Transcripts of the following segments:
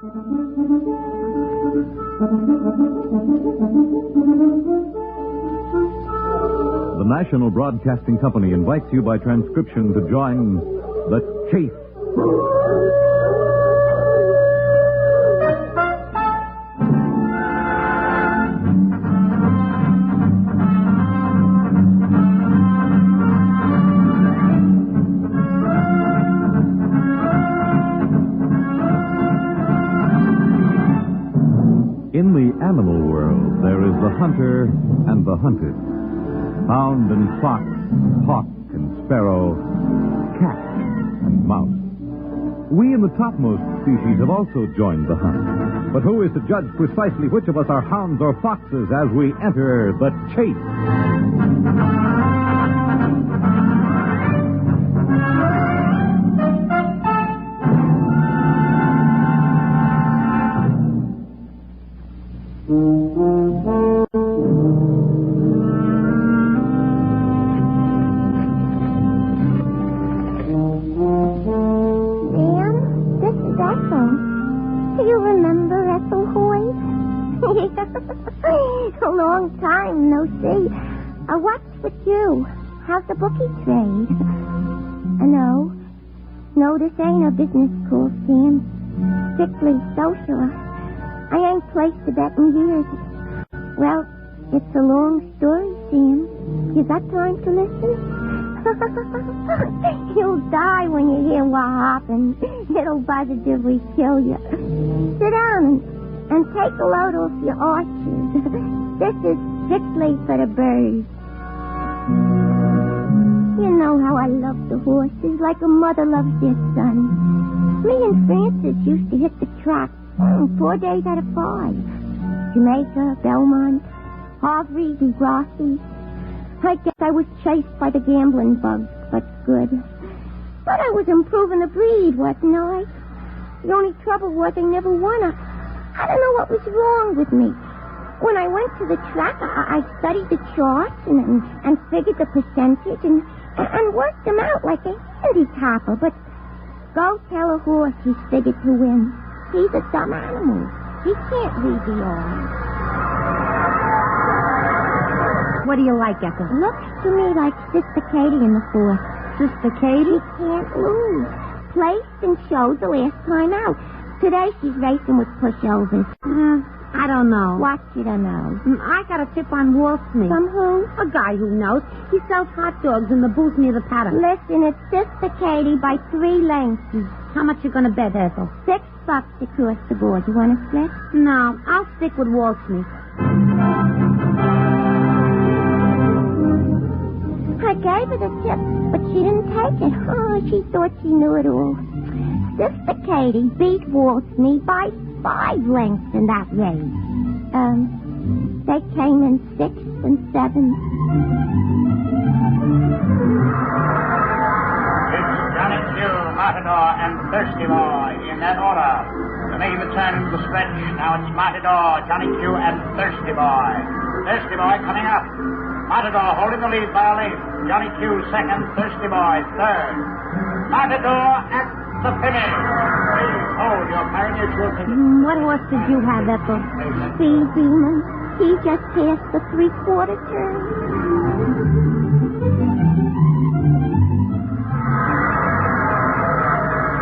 The National Broadcasting Company invites you by transcription to join The Chase. In the animal world, there is the hunter and the hunted. Hound and fox, hawk and sparrow, cat and mouse. We in the topmost species have also joined the hunt. But who is to judge precisely which of us are hounds or foxes as we enter the chase? A long time no see. What's with you? How's the bookie trade? No, this ain't a business call, Sam. Strictly social. I ain't placed a bet in years. Well, it's a long story, Sam. You got time to listen? You'll die when you hear what happened. It'll positively kill you. Sit down and take a load off your arches. This is strictly for the birds. You know how I love the horses, like a mother loves their son. Me and Francis used to hit the track 4 days out of 5. Jamaica, Belmont, Harvey, Degrassi. I guess I was chased by the gambling bugs, but good. But I was improving the breed, wasn't I? The only trouble was I never won. I don't know what was wrong with me. When I went to the track, I studied the charts and figured the percentage and worked them out like a handicapper. But go tell a horse he's figured to win. He's a dumb animal. He can't read the odds. What do you like, Ethel? Looks to me like Sister Katie in the 4th. Sister Katie? She can't lose. Placed and showed the last time out. Today she's racing with pushovers. I don't know. What you don't know? I got a tip on Wall Street. From who? A guy who knows. He sells hot dogs in the booth near the paddock. Listen, it's Sister Katie by 3 lengths. How much you going to bet, Ethel? $6 across the board. You want to split? No, I'll stick with Wall Street. I gave her the tip, but she didn't take it. Oh, she thought she knew it all. Sister Katie beat Waltz-Me by 5 lengths in that race. They came in 6th and 7th. It's Johnny Q, Matador, and Thirsty Boy in that order. To make the turn to the stretch, now it's Matador, Johnny Q, and Thirsty Boy. Thirsty Boy coming up. Matador holding the lead by a length. Johnny Q second, Thirsty Boy third. Matador at the finish. Please hold your pari-mutuel ticket. What horse did you have, Ethel? Steve Beeman. He just passed the 3/4 turn.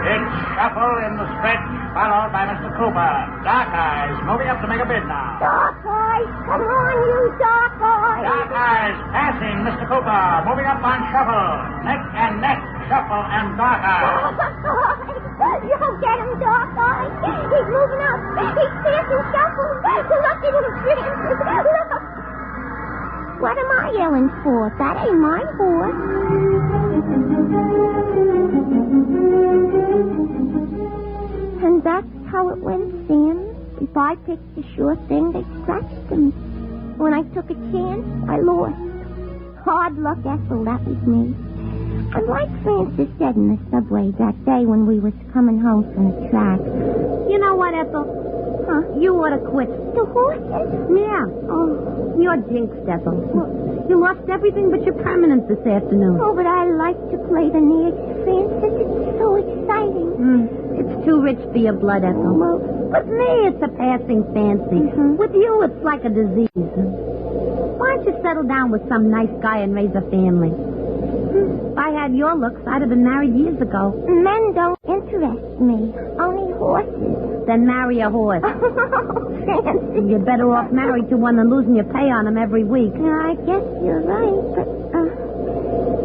It's Shuffle in the stretch, followed by Mr. Cooper. Dark Eyes moving up to make a bid now. Dark Eyes, come on, you Dark Eyes. Dark Eyes passing Mr. Cooper, moving up on Shuffle. Neck and neck, Shuffle and Dark Eyes. You'll get him, Dark Eyes. He's moving up. He's passing Shuffle. Look at him, Francis. Look. What am I yelling for? That ain't my horse. And that's how it went, Sam. If I picked a sure thing, they scratched him. When I took a chance, I lost. Hardluck, Ethel, that was me. And like Francis said in the subway that day when we was coming home from the track. You know what, Ethel? Huh? You ought to quit. The horses? Yeah. Oh, you're jinxed, Ethel. You lost everything but your permanence this afternoon. Oh, but I like to play the next, Francis. It's so exciting. It's Too rich for your blood, Ethel. Well, With me, it's a passing fancy. With you, it's like a disease. Why don't you settle down with some nice guy and raise a family? If I had your looks, I'd have been married years ago. Men don't interest me. Only horses. Then marry a horse. Fancy. You're better off married to one than losing your pay on him every week. I guess you're right, but,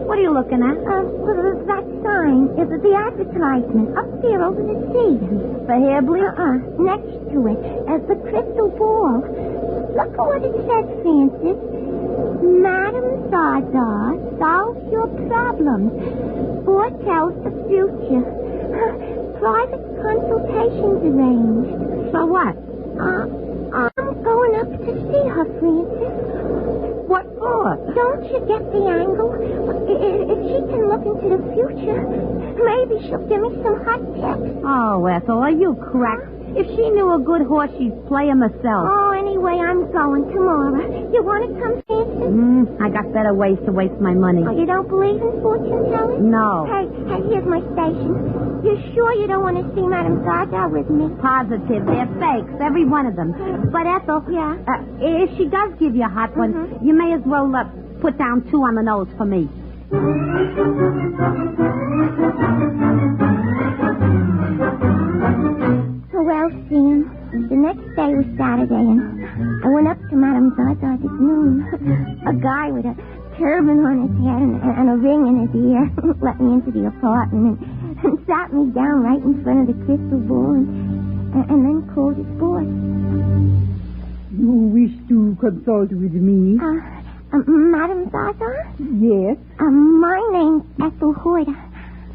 What are you looking at? that sign is the advertisement up there over the sea. The hair bleach? Next to it, as the crystal ball. Look at what it says, Francis. Madam Zaza solves your problems. Foretells the future. Private consultations arranged. So what? I'm going up to see her, Francis. What for? Don't you get the angle? If she can look into the future, maybe she'll give me some hot tips. Oh, Ethel, are you cracked? If she knew a good horse, she'd play him herself. Oh, anyway, I'm going tomorrow. You want to come, Francis? I got better ways to waste my money. Oh, you don't believe in fortune telling? No. Hey, here's my station. You sure you don't want to see Madame Zaza with me? Positive. They're fakes, every one of them. But, Ethel, Yeah? if she does give you a hot one, you may as well put down 2 on the nose for me. Well, Sam, the next day was Saturday, and I went up to Madame Zaza's at noon. A guy with a turban on his head and a ring in his ear let me into the apartment and sat me down right in front of the crystal ball and then called his boss. You wish to consult with me? Madame Zaza? Yes. My name's Ethel Hoyt.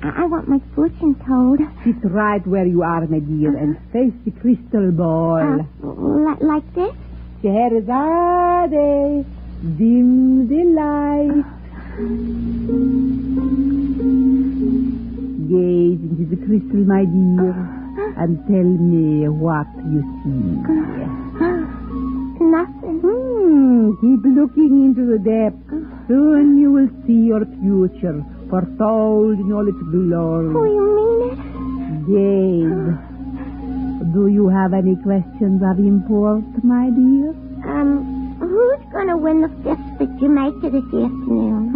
I want my fortune told. Sit right where you are, my dear, and face the crystal ball. Like this? Scheherazade, dim the light. Gaze into the crystal, my dear, and tell me what you see. Nothing. Keep looking into the depths. Soon you will see your future, foretold in all its glory. Oh, you mean it? Gaze. Do you have any questions of import, my dear? Who's gonna win the fifth at Jamaica this afternoon?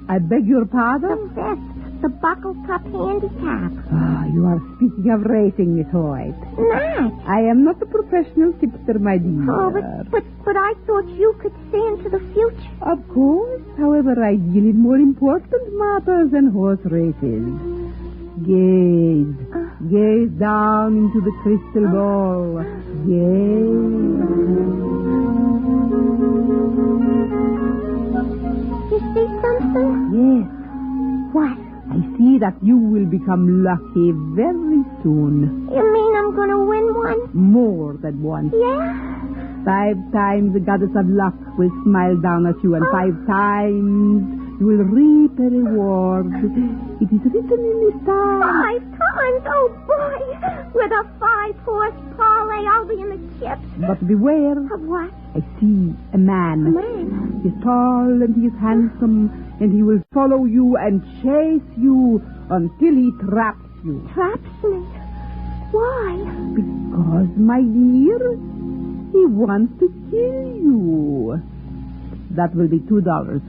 I beg your pardon? The fifth. The Buckle Cup Handicap. You are speaking of racing, Miss Hoyt. Matt. I am not a professional tipster, my dear. Oh, but I thought you could see into the future. Of course. However, I deal in more important matters than horse races. Gaze. Gaze down into the crystal ball. Gaze. You see something? Yes. What? I see that you will become lucky very soon. You mean I'm gonna win one? More than one. Yeah? 5 times the goddess of luck will smile down at you, and 5 times you will reap a reward. It is written in the stars. 5 times? Oh, boy. With a 5-horse parlay, I'll be in the chips. But beware. Of what? I see a man. A man? He is tall and he is handsome, and he will follow you and chase you until he traps you. Traps me? Why? Because, my dear, he wants to kill you. That will be $2. $2.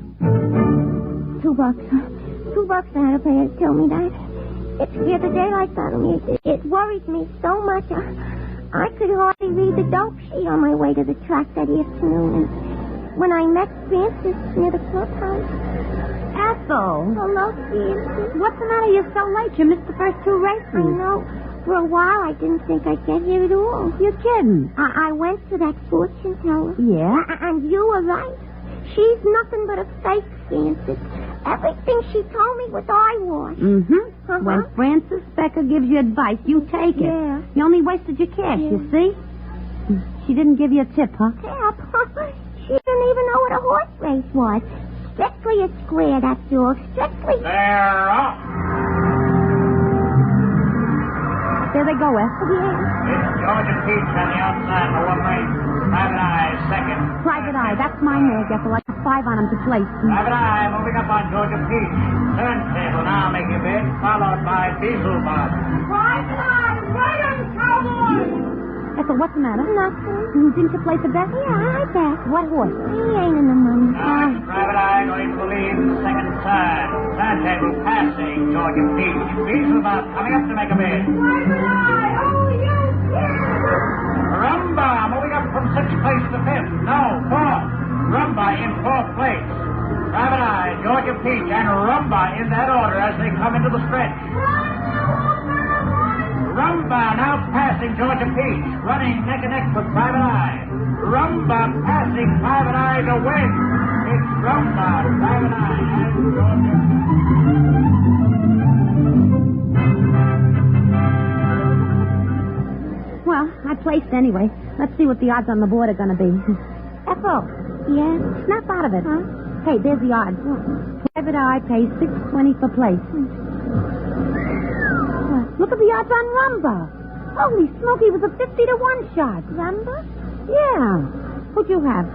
$2 I had to pay to tell me that. It scared the daylights out of me. It worried me so much. I could hardly read the dope sheet on my way to the track that afternoon. And when I met Francis near the clubhouse. Ethel. Hello, Francis. What's the matter? You're so late. You missed the first 2 races. I know. For a while, I didn't think I'd get here at all. You're kidding. I went to that fortune teller. Yeah? And you were right. She's nothing but a fake, Francis. Everything she told me was eyewash. When Francis Becker gives you advice, you take it. Yeah. You only wasted your cash, you see? She didn't give you a tip, huh? Tap. She didn't even know what a horse race was. Strictly a square, that dog. Strictly. They're off. There they go, Ethel. Yeah. It's Georgia Peach on the outside for 1 race. Private Eye, second. Private Eye, that's my name, Ethel. 5 on him to place. Private Eye moving up on Georgia Peach. Turntable now making a bid, followed by Beelzebub. Private Eye, right on, cowboy! Ethel, what's the matter? Nothing. Didn't you place a bet? Yeah, I bet. What horse? He ain't in the money. Now it's Private Eye going to the lead in the second turn. Turntable passing Georgia Peach. Beelzebub coming up to make a bid. Private Eye, oh, you kid! Rumba moving up from 6th place to 5th. No, 4th. Rumba in 4th place. Private Eye, Georgia Peach, and Rumba in that order as they come into the stretch. Rumba now passing Georgia Peach, running neck and neck with Private Eye. Rumba passing Private Eye to win. It's Rumba, Private Eye, and Georgia Peach. Well, I placed anyway. Let's see what the odds on the board are going to be. Ethel. Yes? Snap out of it. Huh? Hey, there's the odds. Private Eye pays $6.20 for place. Look at the odds on Rumba. Holy smoke, he was a 50-to-1 shot. Rumba? Yeah. Who'd you have?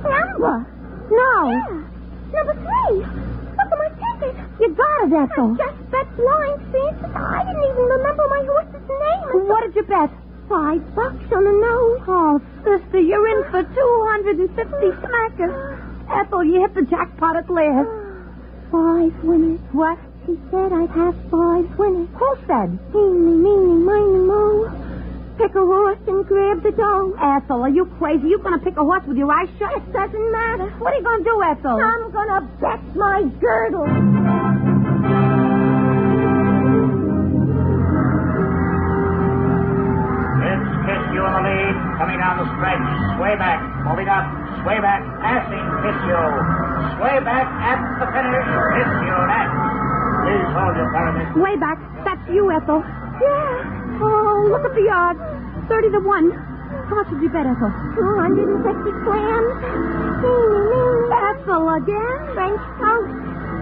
Rumba. No. Yeah. Number 3. Look at my ticket. You got it, Ethel. I just bet blind, Francis. I didn't even remember my horse's name. What did you bet? $5 on the nose. Oh, sister, you're in for 250 smackers. Ethel, you hit the jackpot at last. 5 winners. What? She said I'd have 5 winners. Who said? Eeny, meeny, miny, mo. Pick a horse and grab the dough. Ethel, are you crazy? You gonna pick a horse with your eyes shut? It doesn't matter. What are you gonna do, Ethel? I'm gonna bet my girdle. It's Kiss You in the lead, coming down the stretch. Sway back, moving up. Sway back, passing Kiss You. Sway back at the finish. Kiss You next. Please hold your pyramid. Way back. That's you, Ethel. Yeah. Oh, look at the odds. 30-to-1. How much did you bet, Ethel? 250 clams. Ethel again? French toast.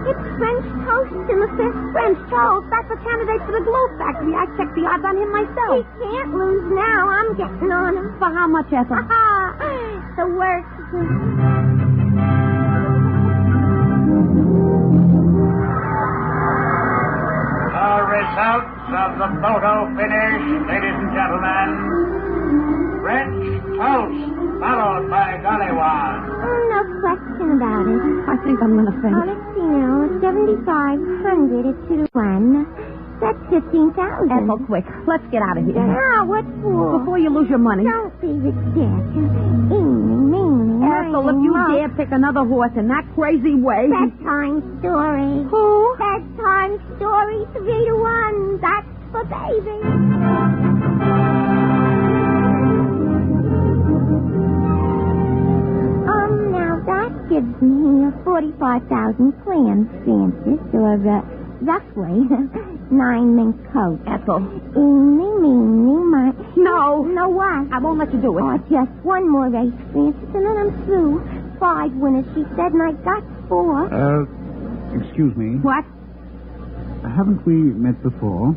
It's French toast in the 5th. French toast. That's a candidate for the glue factory. I checked the odds on him He myself. can't lose now. I'm getting on him. For how much, Ethel? The worst. The results of the photo finish, ladies and gentlemen. French toast, followed by Gollywog. No question about it. I think I'm gonna Oh, faint. let's see now. 7,500 at 2-to-1. That's 15,000. Ethel, quick. Let's get out of here. Now, what for? Before you lose your money. Don't be ridiculous. Eeny, meeny, Ethel, if miny, you mo. dare pick another horse in that crazy way. Bedtime story. Who? Bedtime story 3-to-1. That's for baby. Now that gives me 45,000 clams, Francis, or roughly 9 mink coats. Ethel. Eeny, meeny, miny. No. No what? I won't let you do it. Oh, just one more race, Francis, and then I'm through. 5 winners, she said, and I got 4. Excuse me. What? Haven't we met before?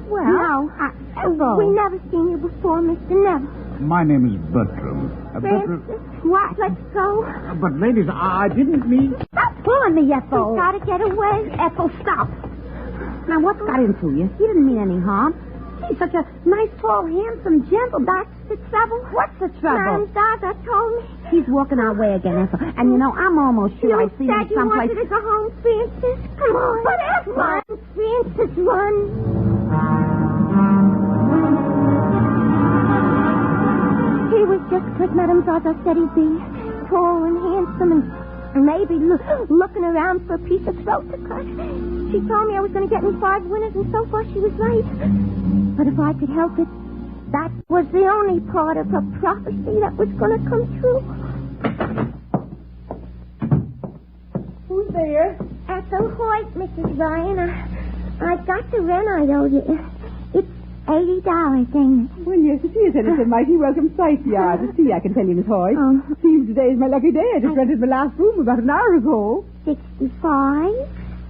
Well, No. Ethel. we never seen you before, Mr. Never. My name is Bertram. Francis, What? let's go. But, ladies, I didn't mean... Stop pulling me, Ethel. We gotta get away. Ethel, stop. Now, what's got into you? You didn't mean any harm. He's such a nice, tall, handsome, gentle. That's the trouble. What's the trouble? Madam Zaza told me. He's walking our way again, Ethel. And, you know, I'm almost sure I You see him said you someplace. wanted to go home, Francis. Come on. But Ethel- Run, Francis, run. He was just what Madam Zaza said he'd be. Tall and handsome and maybe looking around for a piece of throat to cut. She told me I was going to get me 5 winners, and so far she was right. But if I could help it, that was the only part of her prophecy that was going to come true. Who's there? Ethel Hoyt, Mrs. Ryan. I got the rent I owe you. It's $80, ain't it? Well, yes, it is, and it's a mighty welcome sight for you to see, I can tell you, Miss Hoyt. Oh. Seems today is my lucky day. I just rented my last room about an hour ago. 65,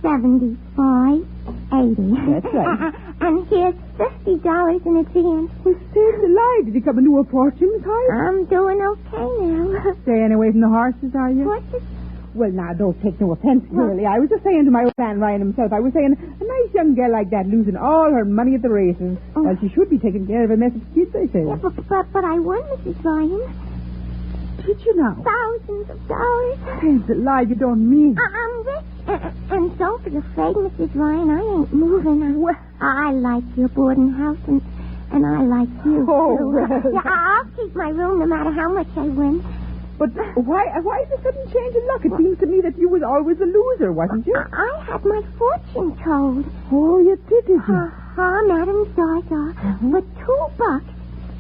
75, $80. That's right. And here's $50 in advance. Well, stay alive. Did you come into a fortune, Miss Hart? I'm doing okay now. Staying away from the horses, are you? Horses? Well, now, don't take no offense, really. I was just saying to my old man Ryan himself, I was saying, a nice young girl like that losing all her money at the races. Well, she should be taking care of a mess of kids, I say. Yeah, but I won, Mrs. Ryan. Did you now? Thousands of dollars. It's a lie you don't mean. I'm rich. And don't be afraid, Mrs. Ryan. I ain't moving. I like your boarding house, and I like you. Oh, too. well. Yeah, I'll keep my room no matter how much I win. But why the sudden change in luck? It seems to me that you was always a loser, wasn't you? I had my fortune told. Oh, you did you? Madam Zaza. For $2.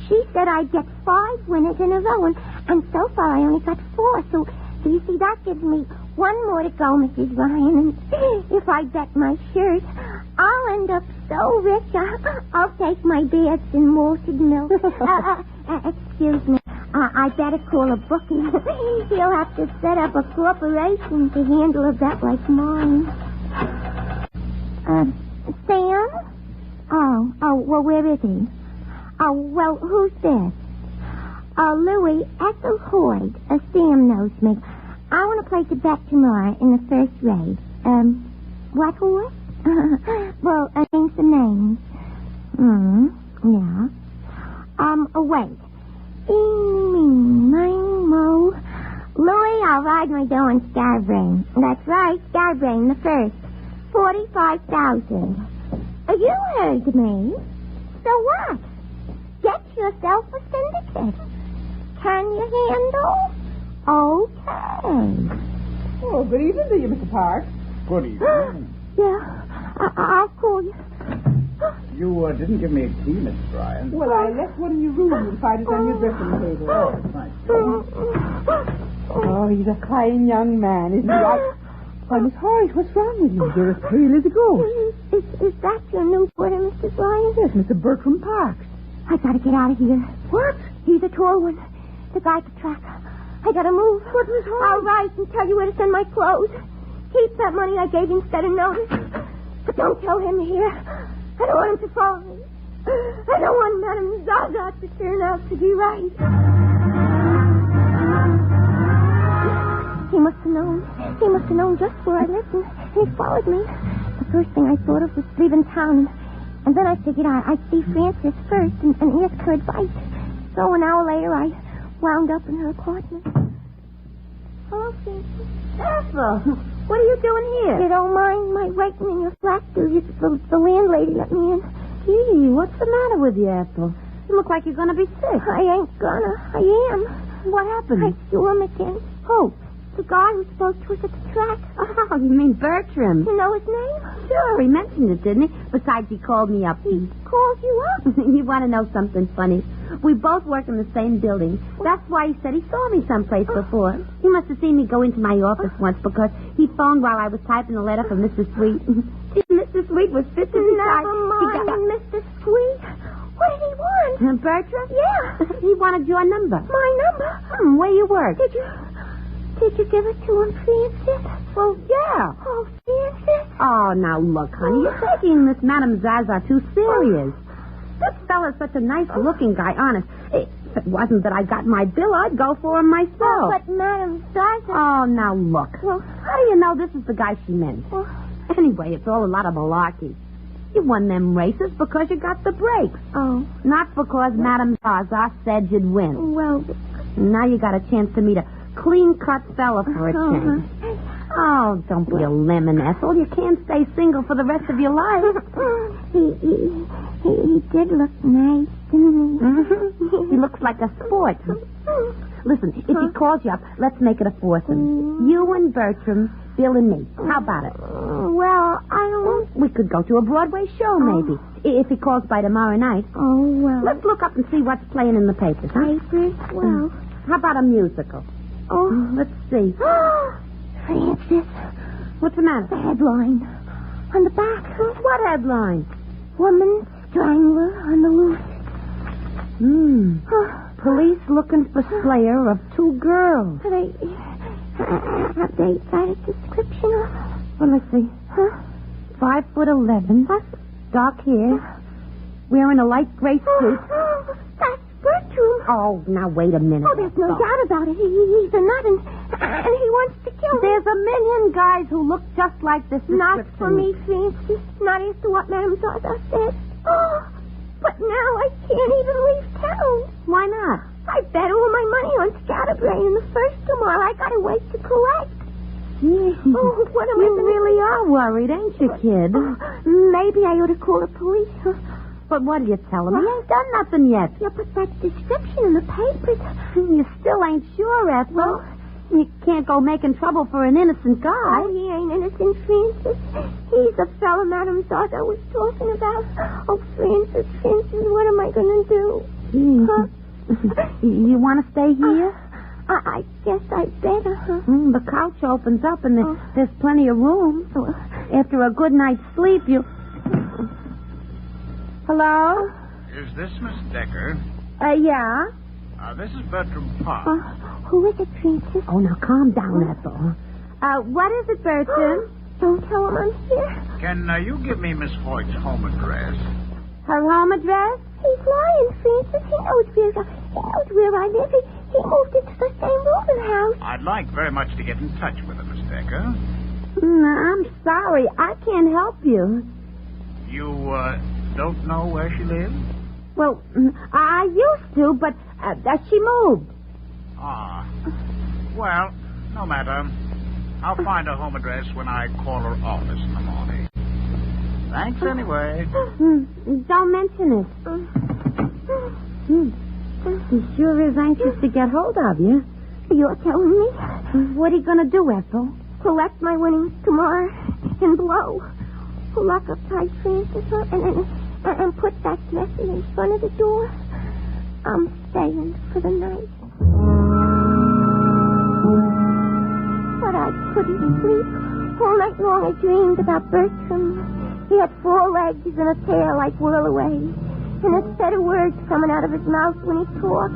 She said I'd get 5 winners in a row, and so far I only got 4. So you see, that gives me 1 more to go, Mrs. Ryan. And if I bet my shirt, I'll end up so rich, I'll take my baths in malted milk. Excuse me. I better call a bookie. He'll have to set up a corporation to handle a bet like mine. Sam? Oh, well, where is he? Oh, well, who's this? Louis, Ethel Hoyd. Sam knows me. I want to place a bet tomorrow in the first race. What horse? Well, name some names. Yeah. Wait. Louis, I'll ride my dough on Scarabrain. That's right, Scarabrain, the first. 45,000. You heard me. So what? Get yourself a syndicate. Can you handle? Okay. Oh, good evening to you, Mr. Park. Good evening. Yeah, I'll call you. You didn't give me a key, Mrs. Ryan. Well, I left one in your room. You'll find it on your dressing table. Oh, thanks. Oh, he's a fine young man, isn't he? Why, Miss Horace, what's wrong with you? You're as pale as a ghost. Is that your new boarder, Mrs. Ryan? Yes, Mr. Bertram Parks. I gotta get out of here. What? He's a tall one. The guy at the track. I gotta move. What, Miss Horace? I'll write and tell you where to send my clothes. Keep that money I gave you instead of notice. But don't tell him here. I don't want him to follow me. I don't want Madame Zaza to turn out to be right. He must have known. He must have known just where I lived, and he followed me. The first thing I thought of was leaving town, and then I figured I'd see Frances first and ask her advice. So an hour later, I wound up in her apartment. Hello, Frances. Ethel, what are you doing here? You don't mind my waiting in your flat, do you? The landlady let me in. Gee, what's the matter with you, Ethel? You look like you're going to be sick. I ain't gonna. I am. What happened? I saw him again. Who? The guy who spoke to us at the track. Oh, you mean Bertram? You know his name? Sure, he mentioned it, didn't he? Besides, he called me up. He called you up? You want to know something funny? We both work in the same building. That's why he said he saw me someplace before. He must have seen me go into my office once because he phoned while I was typing a letter for Mrs. Sweet. Mr. Sweet was fixing to Never mind, Mr. Sweet. What did he want? Bertram? Yeah. He wanted your number. My number? Where you work? Did you give it to him, Francis? Well, yeah. Oh, Francis. Oh, now look, honey, you're taking this Madame Zaza too serious. This fella's such a nice-looking guy, honest. If it wasn't that I got my bill, I'd go for him myself. But Madame Zaza... Oh, now look. Well, how do you know this is the guy she meant? Well, anyway, it's all a lot of malarkey. You won them races because you got the breaks. Oh. Not because Madame Zaza said you'd win. Well... Now you got a chance to meet a clean-cut fella for a change. Oh, don't be a lemon, Ethel. You can't stay single for the rest of your life. He did look nice, didn't he? Mm-hmm. He looks like a sport. Listen, if he calls you up, let's make it a foursome. You and Bertram, Bill and me. How about it? Well, I don't... We could go to a Broadway show, maybe, if he calls by tomorrow night. Oh, well... Let's look up and see what's playing in the papers, huh? Papers? Well... How about a musical? Oh. Let's see. Francis. What's the matter? The headline. On the back. What headline? Woman strangler on the loose. Police looking for slayer of 2 girls. Have they got a description of... Well, let's see. 5'11", dark hair, wearing a light gray suit. That's Bertram. Oh, now wait a minute. Oh, there's no doubt about it. He's a nut, and he wants to kill me. There's a million guys who look just like this description. Not for me, Francis. Not after what Madame Zaza said. Oh, but now I can't even leave town. Why not? I bet all my money on scatterbrain in the first tomorrow. I gotta wait to collect. Oh, what am I You really are worried, ain't you, kid? Maybe I ought to call the police. But what do you tell him? He ain't done nothing yet. Yeah, but that description in the papers. You still ain't sure, Ethel. You can't go making trouble for an innocent guy. Oh, he ain't innocent, Francis. He's the fella Madame Zaza was talking about. Oh, Francis, what am I going to do? Huh? You want to stay here? I guess I'd better, huh? The couch opens up and there's plenty of room. So after a good night's sleep, you... Hello? Is this Miss Decker? Yeah? This is Bertram Park. Who is it, Francis? Oh, now calm down, Ethel. What is it, Bertram? Don't tell him I'm here. Can you give me Miss Hoyt's home address? Her home address? He's lying, Francis. He knows where I live. He moved into the same rooming house. I'd like very much to get in touch with her, Miss Decker. I'm sorry. I can't help you. You, don't know where she lives? Well, I used to, but she moved. Ah. Well, no matter. I'll find her home address when I call her office in the morning. Thanks anyway. Don't mention it. He sure is anxious to get hold of you. You're telling me? What are you going to do, Ethel? Collect my winnings tomorrow and blow. Lock up tight, Francis, and put that dresser in front of the door. I'm staying for the night. But I couldn't sleep. All night long I dreamed about Bertram. He had 4 legs and a tail like whirl-away. And a set of words coming out of his mouth when he talked.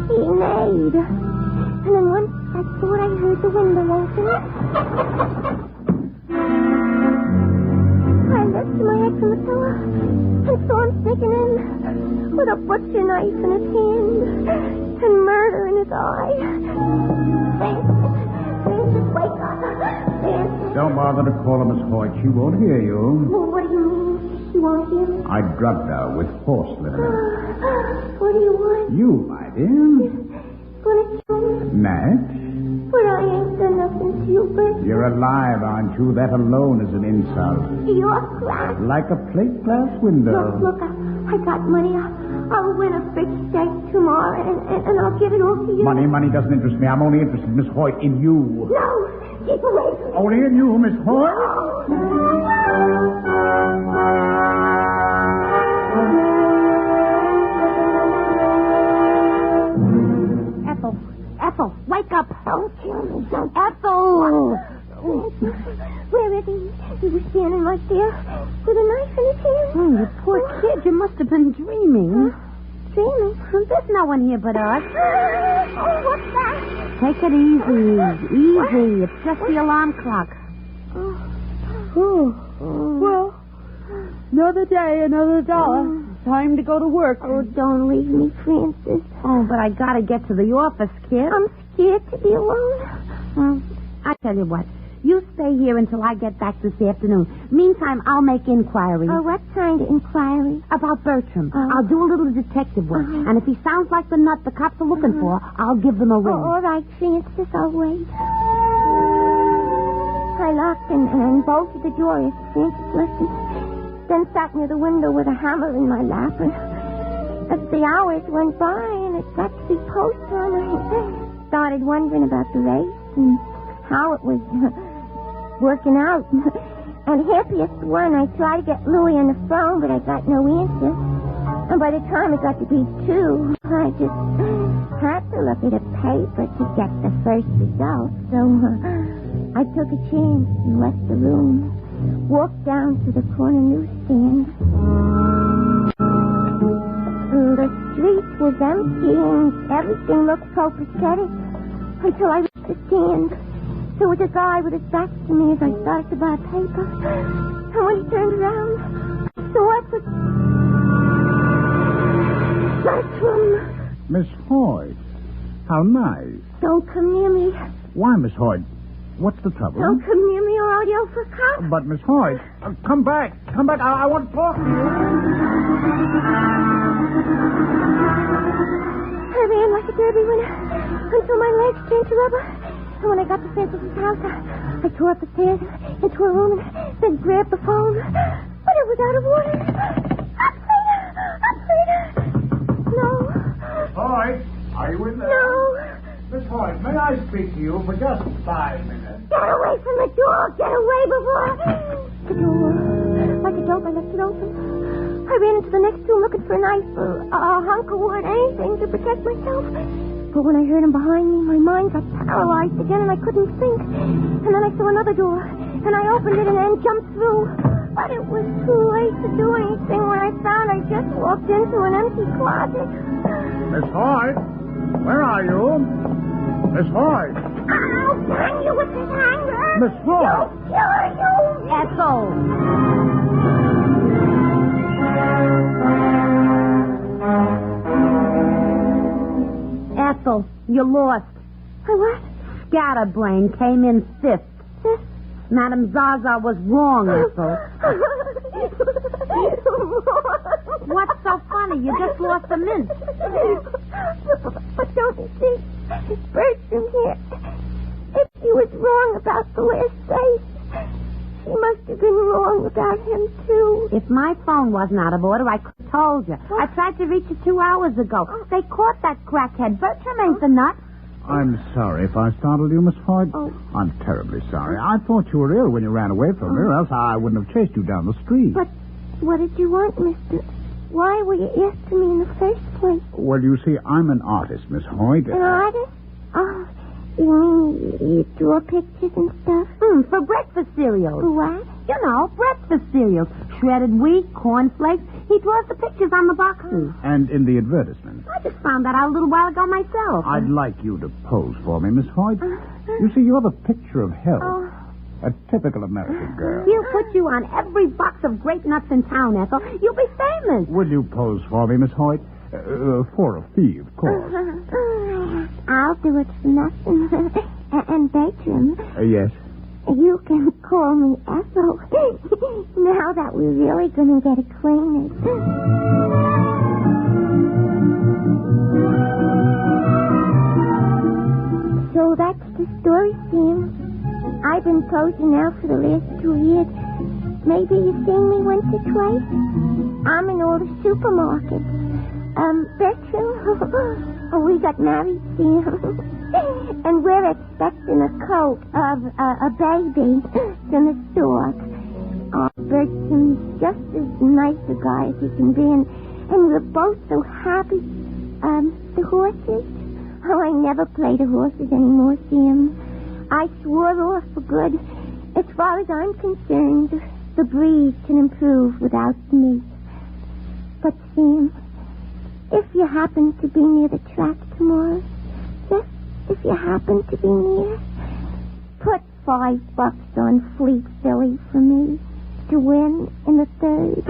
He neighed. And then once I thought I heard the window open. I lifted my head from the pillow and saw him sneaking in with a butcher knife in his hand and murder in his eye. Francis, wake up. Francis. Don't bother to call her, Miss Hoyt. She won't hear you. Well, what do you mean? She won't hear me? I drugged her with horse liver. What do you want? You, my dear. Gonna kill me? Natch. But I ain't done nothing to you, Bertram. You're alive, aren't you? That alone is an insult. You're crass. Like a plate glass window. Look, I got money. I'll win a big stake tomorrow, and I'll give it all to you. Money doesn't interest me. I'm only interested, Miss Hoyt, in you. No, keep away from me. Only in you, Miss Hoyt? Ethel, wake up. Don't kill me. Ethel! Where is he? He was standing right there with a knife in his hand. You poor kid. You must have been dreaming. Dreaming? There's no one here but us. Oh, what's that? Take it easy. Easy. It's just the alarm clock. Well, another day, another dollar. Time to go to work. Oh, don't leave me, Francis. Oh, but I gotta get to the office, kid. I'm scared to be alone. I tell you what. You stay here until I get back this afternoon. Meantime, I'll make inquiries. What kind of inquiry? About Bertram. I'll do a little detective work. And if he sounds like the nut the cops are looking for, I'll give them a ring. All right, Francis, I'll wait. I locked and bolted the door if Francis listened. Then sat near the window with a hammer in my lap. And as the hours went by and it got to be post time, I started wondering about the race and how it was working out. And happiest one, I tried to get Louie on the phone, but I got no answer. And by the time it got to be 2, I just had to look at a paper to get the first result. So I took a chance and left the room. Walked down to the corner newsstand. The street was empty and everything looked copacetic until I reached the stand. There was a guy with his back to me as I started to buy paper. And when he turned around, I saw it was Bertram. Miss Hoyt. How nice. Don't come near me. Why, Miss Hoyt? What's the trouble? Don't come near me or I'll yell for cops. But, Miss Hoyt, come back. Come back. I want to talk to you. I ran like a derby winner until my legs turned to rubber. And when I got to Francis's house, I tore up the stairs into a room and then grabbed the phone. But it was out of order. Operator! No. Miss Hoyt, are you in there? No. Miss Hoyt, may I speak to you for just 5 minutes? Get away from the door! Get away before... The door. Like a dope, I left it open. I ran into the next room looking for a knife or a hunk of wood, anything to protect myself. But when I heard him behind me, my mind got paralyzed again and I couldn't think. And then I saw another door, and I opened it and then jumped through. But it was too late to do anything when I found I just walked into an empty closet. Miss Hoyt, where are you? Miss Hoyt. I'll bang you with this hanger. Miss Hoyt. You killer, you. Ethel. Ethel, you lost. I what? Scatterbrain came in fifth. Madame Zaza was wrong, Ethel. What's so funny? You just lost a mint. But don't you see? Bertram here. If she was wrong about the last face, she must have been wrong about him, too. If my phone wasn't out of order, I could have told you. I tried to reach you 2 hours ago. They caught that crackhead. Bertram ain't the nut. I'm sorry if I startled you, Miss Hoyt. Oh. I'm terribly sorry. I thought you were ill when you ran away from me, or else I wouldn't have chased you down the street. But what did you want, mister? Why were you after me in the first place? Well, you see, I'm an artist, Miss Hoyt. An artist? Oh, you mean you draw pictures and stuff? For breakfast cereals. What? You know, breakfast cereals. Shredded wheat, cornflakes. He draws the pictures on the boxes. And in the advertisement. I just found that out a little while ago myself. I'd like you to pose for me, Miss Hoyt. You see, you're the picture of health. A typical American girl. He'll put you on every box of grape nuts in town, Ethel. You'll be famous. Will you pose for me, Miss Hoyt? For a fee, of course. I'll do it for nothing. And Bertram. Yes? You can call me Ethel. Now that we're really going to get acquainted. So that's the story, Sam. I've been posing now for the last 2 years. Maybe you've seen me once or twice. I'm in all the supermarkets. Bertram, we got married, Sam. And we're expecting a coat of a baby from the store. Oh, Bertram's just as nice a guy as he can be, and we're both so happy. The horses? Oh, I never play the horses anymore, Sam. I swore off for good. As far as I'm concerned, the breed can improve without me. But, Sam, if you happen to be near the track tomorrow, just if you happen to be near, put $5 on Fleet Philly for me to win in the third.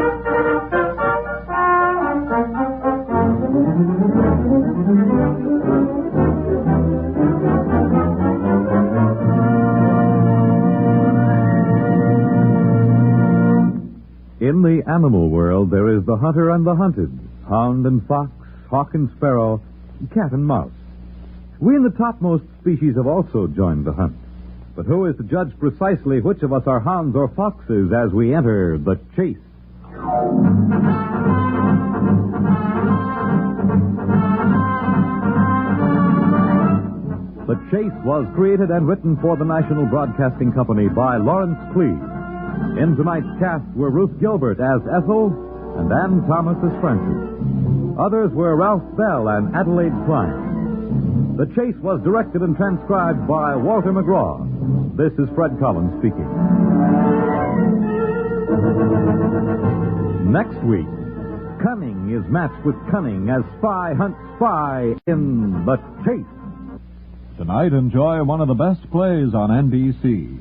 In the animal world, there is the hunter and the hunted, hound and fox, hawk and sparrow, cat and mouse. We in the topmost species have also joined the hunt. But who is to judge precisely which of us are hounds or foxes as we enter the chase? The Chase was created and written for the National Broadcasting Company by Lawrence Cleave. In tonight's cast were Ruth Gilbert as Ethel and Ann Thomas as Frances. Others were Ralph Bell and Adelaide Klein. The Chase was directed and transcribed by Walter McGraw. This is Fred Collins speaking. Next week, cunning is matched with cunning as spy hunts spy in The Chase. Tonight, enjoy one of the best plays on NBC.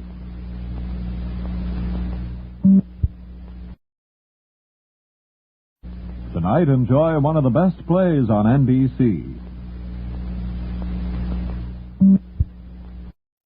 Tonight, enjoy one of the best plays on NBC.